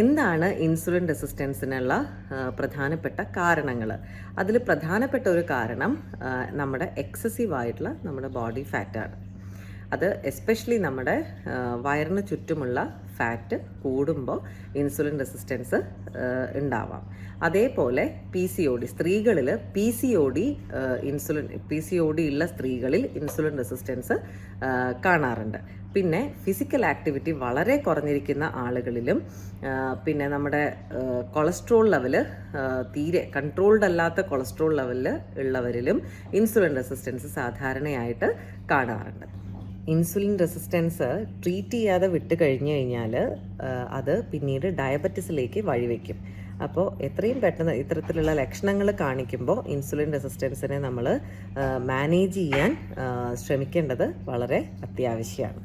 എന്താണ് ഇൻസുലിൻ റെസിസ്റ്റൻസിനുള്ള പ്രധാനപ്പെട്ട കാരണങ്ങൾ? അതിൽ പ്രധാനപ്പെട്ട ഒരു കാരണം നമ്മുടെ എക്സസീവ് ആയിട്ടുള്ള നമ്മുടെ ബോഡി ഫാറ്റാണ്. അത് എസ്പെഷ്യലി നമ്മുടെ വയറിന് ചുറ്റുമുള്ള ഫാറ്റ് കൂടുമ്പോൾ ഇൻസുലിൻ റെസിസ്റ്റൻസ് ഉണ്ടാവാം. അതേപോലെ PCOD, സ്ത്രീകളിൽ PCOD ഉള്ള സ്ത്രീകളിൽ ഇൻസുലിൻ റെസിസ്റ്റൻസ് കാണാറുണ്ട്. പിന്നെ ഫിസിക്കൽ ആക്ടിവിറ്റി വളരെ കുറഞ്ഞിരിക്കുന്ന ആളുകളിലും പിന്നെ നമ്മുടെ കൊളസ്ട്രോൾ ലെവൽ തീരെ കൺട്രോൾഡ് അല്ലാത്ത കൊളസ്ട്രോൾ ലെവലിൽ ഉള്ളവരിലും ഇൻസുലിൻ റെസിസ്റ്റൻസ് സാധാരണയായിട്ട് കാണാറുണ്ട്. ഇൻസുലിൻ റെസിസ്റ്റൻസ് ട്രീറ്റ് ചെയ്യാതെ വിട്ട് കഴിഞ്ഞു കഴിഞ്ഞാൽ അത് പിന്നീട് ഡയബറ്റിസിലേക്ക് വഴിവെക്കും. അപ്പോൾ എത്രയും പെട്ടെന്ന് ഇത്തരത്തിലുള്ള ലക്ഷണങ്ങൾ കാണിക്കുമ്പോൾ ഇൻസുലിൻ റെസിസ്റ്റൻസിനെ നമ്മൾ മാനേജ് ചെയ്യാൻ ശ്രമിക്കേണ്ടത് വളരെ അത്യാവശ്യമാണ്.